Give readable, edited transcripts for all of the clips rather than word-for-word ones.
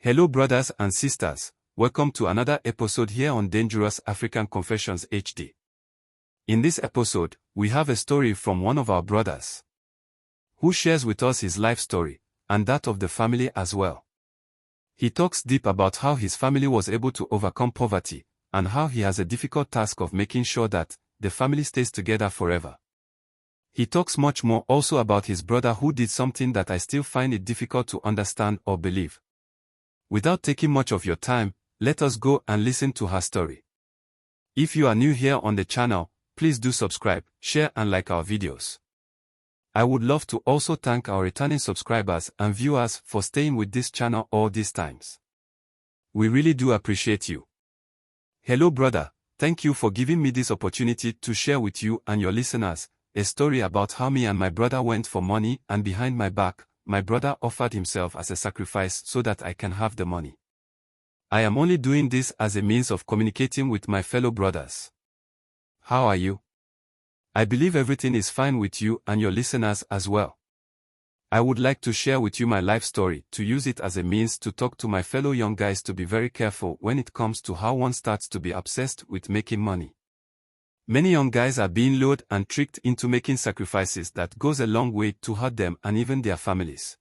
Hello brothers and sisters, welcome to another episode here on Dangerous African Confessions HD. In this episode, we have a story from one of our brothers, who shares with us his life story, and that of the family as well. He talks deep about how his family was able to overcome poverty, and how he has a difficult task of making sure that the family stays together forever. He talks much more also about his brother who did something that I still find it difficult to understand or believe. Without taking much of your time, let us go and listen to her story. If you are new here on the channel, please do subscribe, share and like our videos. I would love to also thank our returning subscribers and viewers for staying with this channel all these times. We really do appreciate you. Hello brother, thank you for giving me this opportunity to share with you and your listeners a story about how me and my brother went for money, and behind my back, my brother offered himself as a sacrifice so that I can have the money. I am only doing this as a means of communicating with my fellow brothers. How are you? I believe everything is fine with you and your listeners as well. I would like to share with you my life story, to use it as a means to talk to my fellow young guys to be very careful when it comes to how one starts to be obsessed with making money. Many young guys are being lured and tricked into making sacrifices that goes a long way to hurt them and even their families.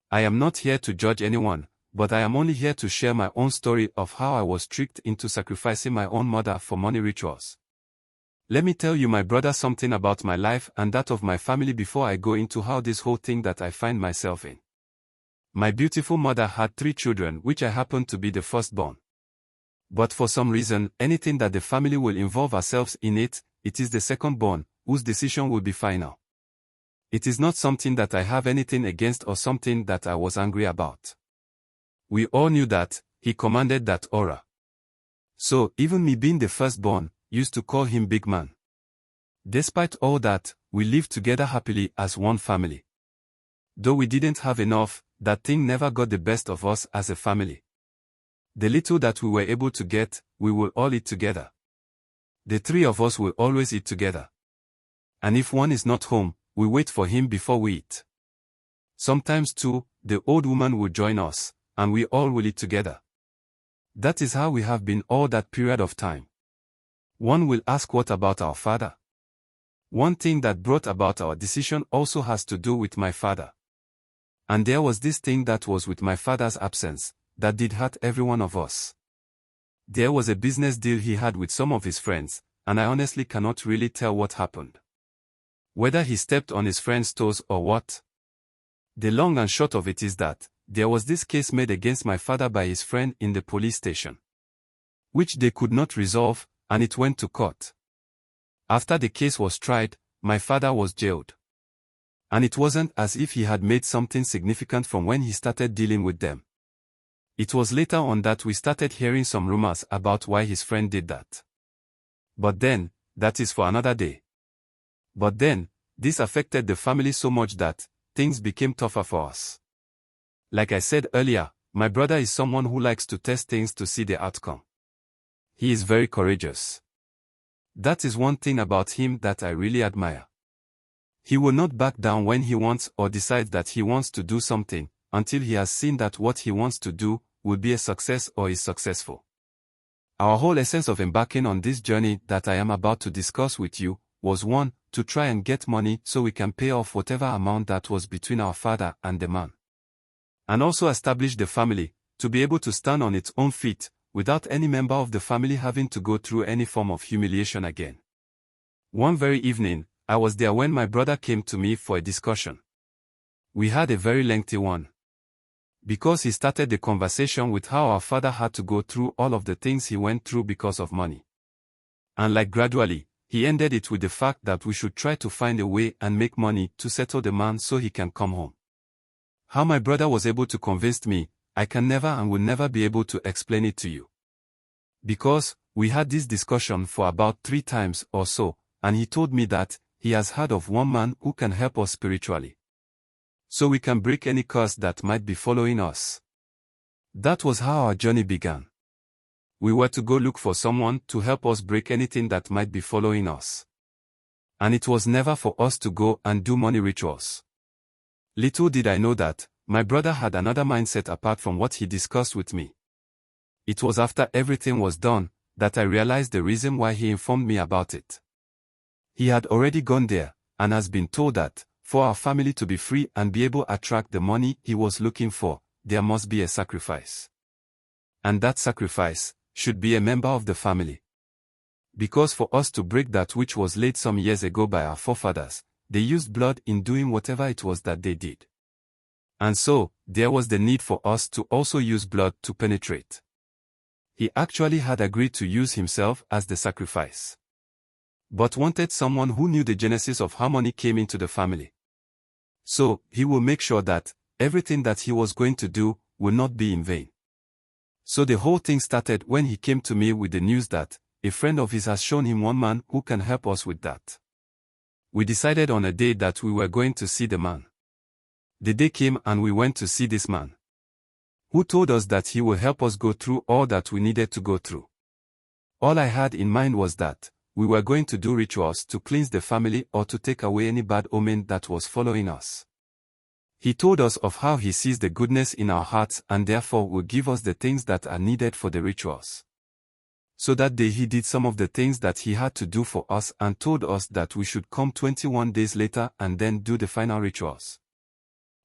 I am not here to judge anyone, but I am only here to share my own story of how I was tricked into sacrificing my own mother for money rituals. Let me tell you my brother something about my life and that of my family before I go into how this whole thing that I find myself in. My beautiful mother had 3 children, which I happen to be the firstborn. But for some reason, anything that the family will involve ourselves in it is the second-born, whose decision will be final. It is not something that I have anything against or something that I was angry about. We all knew that he commanded that aura. So, even me being the firstborn, used to call him Big Man. Despite all that, we lived together happily as one family. Though we didn't have enough, that thing never got the best of us as a family. The little that we were able to get, we will all eat together. The 3 of us will always eat together. And if one is not home, we wait for him before we eat. Sometimes too, the old woman will join us, and we all will eat together. That is how we have been all that period of time. One will ask, what about our father? One thing that brought about our decision also has to do with my father. And there was this thing that was with my father's absence, that did hurt every one of us. There was a business deal he had with some of his friends, and I honestly cannot really tell what happened. Whether he stepped on his friend's toes or what. The long and short of it is that there was this case made against my father by his friend in the police station, which they could not resolve, and it went to court. After the case was tried, my father was jailed. And it wasn't as if he had made something significant from when he started dealing with them. It was later on that we started hearing some rumors about why his friend did that. But then, that is for another day. But then, this affected the family so much that things became tougher for us. Like I said earlier, my brother is someone who likes to test things to see the outcome. He is very courageous. That is one thing about him that I really admire. He will not back down when he wants or decides that he wants to do something, until he has seen that what he wants to do will be a success or is successful. Our whole essence of embarking on this journey that I am about to discuss with you was 1, to try and get money so we can pay off whatever amount that was between our father and the man. And also establish the family, to be able to stand on its own feet, without any member of the family having to go through any form of humiliation again. One very evening, I was there when my brother came to me for a discussion. We had a very lengthy one. Because he started the conversation with how our father had to go through all of the things he went through because of money. And like gradually, he ended it with the fact that we should try to find a way and make money to settle the man so he can come home. How my brother was able to convince me, I can never and will never be able to explain it to you. Because, we had this discussion for about 3 times or so, and he told me that he has heard of one man who can help us spiritually, so we can break any curse that might be following us. That was how our journey began. We were to go look for someone to help us break anything that might be following us. And it was never for us to go and do money rituals. Little did I know that, my brother had another mindset apart from what he discussed with me. It was after everything was done that I realized the reason why he informed me about it. He had already gone there, and has been told that, for our family to be free and be able to attract the money he was looking for, there must be a sacrifice. And that sacrifice should be a member of the family. Because for us to break that which was laid some years ago by our forefathers, they used blood in doing whatever it was that they did. And so, there was the need for us to also use blood to penetrate. He actually had agreed to use himself as the sacrifice, but wanted someone who knew the genesis of how money came into the family. So, he will make sure that everything that he was going to do will not be in vain. So the whole thing started when he came to me with the news that a friend of his has shown him one man who can help us with that. We decided on a day that we were going to see the man. The day came and we went to see this man, who told us that he will help us go through all that we needed to go through. All I had in mind was that we were going to do rituals to cleanse the family or to take away any bad omen that was following us. He told us of how he sees the goodness in our hearts and therefore will give us the things that are needed for the rituals. So that day he did some of the things that he had to do for us and told us that we should come 21 days later and then do the final rituals.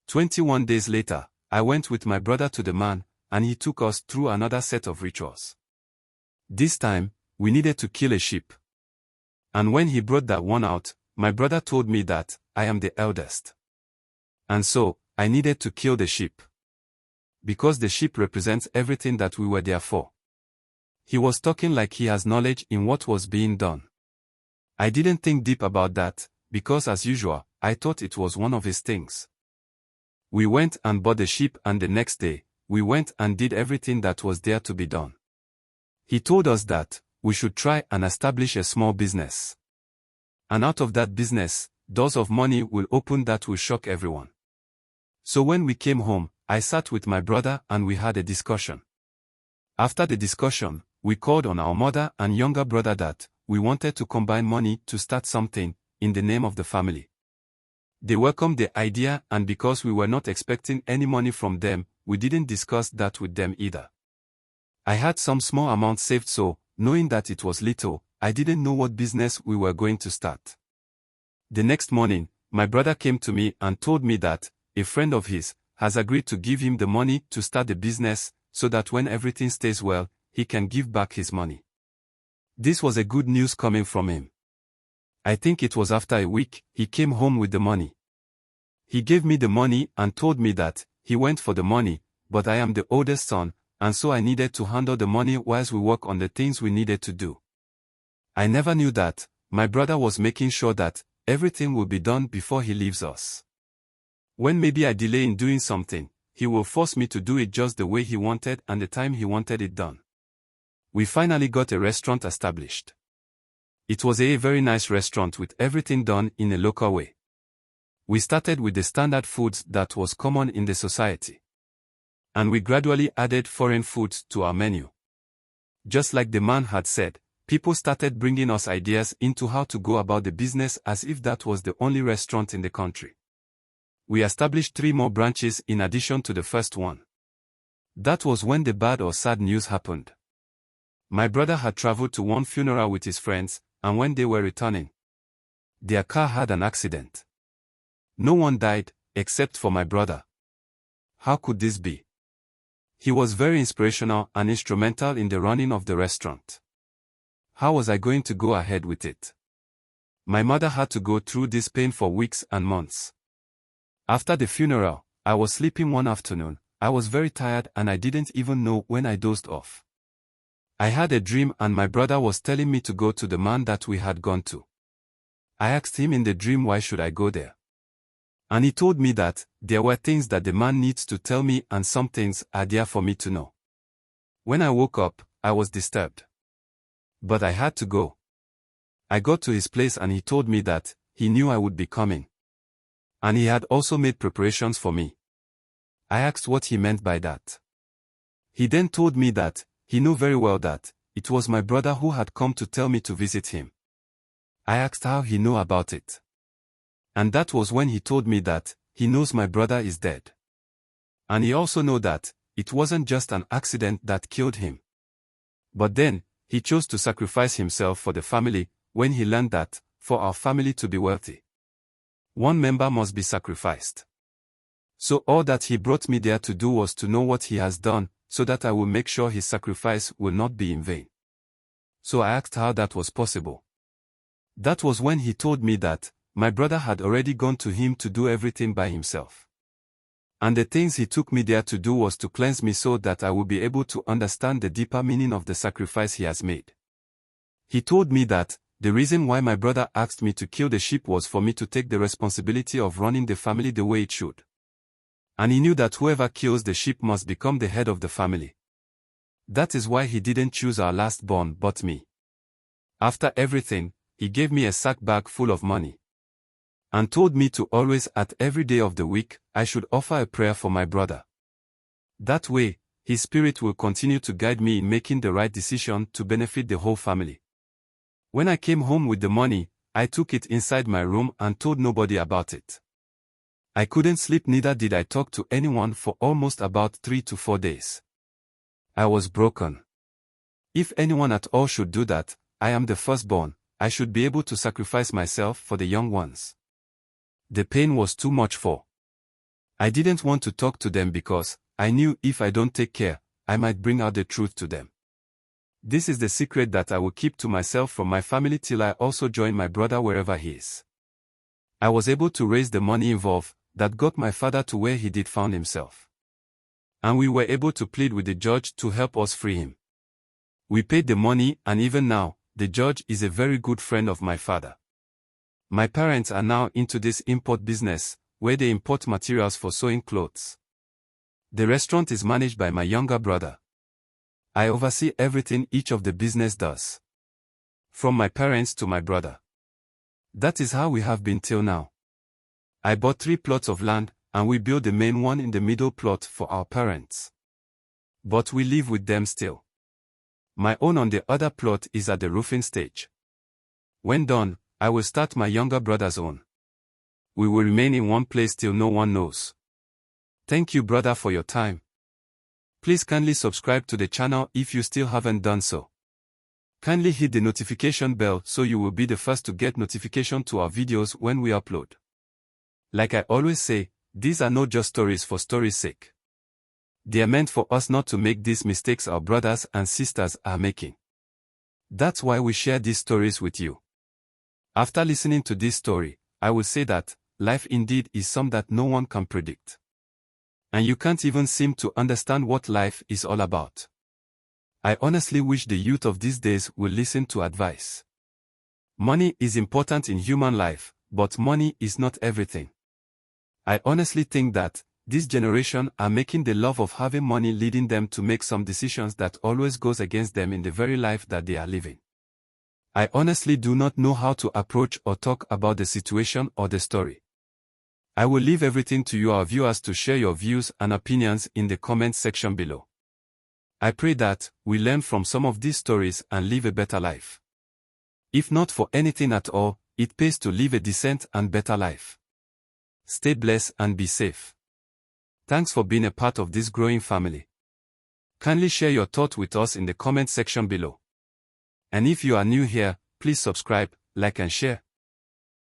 21 days later, I went with my brother to the man, and he took us through another set of rituals. This time, we needed to kill a sheep. And when he brought that one out, my brother told me that I am the eldest. And so, I needed to kill the sheep. Because the sheep represents everything that we were there for. He was talking like he has knowledge in what was being done. I didn't think deep about that, because as usual, I thought it was one of his things. We went and bought the sheep and the next day, we went and did everything that was there to be done. He told us that we should try and establish a small business. And out of that business, doors of money will open that will shock everyone. So when we came home, I sat with my brother and we had a discussion. After the discussion, we called on our mother and younger brother that we wanted to combine money to start something in the name of the family. They welcomed the idea, and because we were not expecting any money from them, we didn't discuss that with them either. I had some small amount saved, so, knowing that it was little, I didn't know what business we were going to start. The next morning, my brother came to me and told me that a friend of his has agreed to give him the money to start the business, so that when everything stays well, he can give back his money. This was a good news coming from him. I think it was after a week, he came home with the money. He gave me the money and told me that he went for the money, but I am the oldest son, and so I needed to handle the money whilst we work on the things we needed to do. I never knew that my brother was making sure that everything will be done before he leaves us. When maybe I delay in doing something, he will force me to do it just the way he wanted and the time he wanted it done. We finally got a restaurant established. It was a very nice restaurant with everything done in a local way. We started with the standard foods that was common in the society. And we gradually added foreign foods to our menu. Just like the man had said, people started bringing us ideas into how to go about the business as if that was the only restaurant in the country. We established 3 more branches in addition to the first one. That was when the bad or sad news happened. My brother had traveled to one funeral with his friends, and when they were returning, their car had an accident. No one died, except for my brother. How could this be? He was very inspirational and instrumental in the running of the restaurant. How was I going to go ahead with it? My mother had to go through this pain for weeks and months. After the funeral, I was sleeping one afternoon. I was very tired and I didn't even know when I dozed off. I had a dream and my brother was telling me to go to the man that we had gone to. I asked him in the dream why should I go there. And he told me that there were things that the man needs to tell me and some things are there for me to know. When I woke up, I was disturbed. But I had to go. I got to his place and he told me that he knew I would be coming. And he had also made preparations for me. I asked what he meant by that. He then told me that he knew very well that it was my brother who had come to tell me to visit him. I asked how he knew about it. And that was when he told me that he knows my brother is dead. And he also knew that it wasn't just an accident that killed him. But then, he chose to sacrifice himself for the family when he learned that, for our family to be wealthy, one member must be sacrificed. So all that he brought me there to do was to know what he has done, so that I will make sure his sacrifice will not be in vain. So I asked how that was possible. That was when he told me that my brother had already gone to him to do everything by himself. And the things he took me there to do was to cleanse me so that I would be able to understand the deeper meaning of the sacrifice he has made. He told me that the reason why my brother asked me to kill the sheep was for me to take the responsibility of running the family the way it should. And he knew that whoever kills the sheep must become the head of the family. That is why he didn't choose our last born but me. After everything, he gave me a sack bag full of money. And told me to always at every day of the week, I should offer a prayer for my brother. That way, his spirit will continue to guide me in making the right decision to benefit the whole family. When I came home with the money, I took it inside my room and told nobody about it. I couldn't sleep, neither did I talk to anyone for almost about 3 to 4 days. I was broken. If anyone at all should do that, I am the firstborn, I should be able to sacrifice myself for the young ones. The pain was too much for. I didn't want to talk to them because I knew if I don't take care, I might bring out the truth to them. This is the secret that I will keep to myself from my family till I also join my brother wherever he is. I was able to raise the money involved that got my father to where he did found himself. And we were able to plead with the judge to help us free him. We paid the money, and even now, the judge is a very good friend of my father. My parents are now into this import business, where they import materials for sewing clothes. The restaurant is managed by my younger brother. I oversee everything each of the business does. From my parents to my brother. That is how we have been till now. I bought 3 plots of land, and we built the main one in the middle plot for our parents. But we live with them still. My own on the other plot is at the roofing stage. When done, I will start my younger brother's own. We will remain in one place till no one knows. Thank you, brother, for your time. Please kindly subscribe to the channel if you still haven't done so. Kindly hit the notification bell so you will be the first to get notification to our videos when we upload. Like I always say, these are not just stories for story's sake. They are meant for us not to make these mistakes our brothers and sisters are making. That's why we share these stories with you. After listening to this story, I will say that life indeed is something that no one can predict. And you can't even seem to understand what life is all about. I honestly wish the youth of these days will listen to advice. Money is important in human life, but money is not everything. I honestly think that this generation are making the love of having money leading them to make some decisions that always goes against them in the very life that they are living. I honestly do not know how to approach or talk about the situation or the story. I will leave everything to you, our viewers, to share your views and opinions in the comment section below. I pray that we learn from some of these stories and live a better life. If not for anything at all, it pays to live a decent and better life. Stay blessed and be safe. Thanks for being a part of this growing family. Kindly share your thoughts with us in the comment section below. And if you are new here, please subscribe, like and share.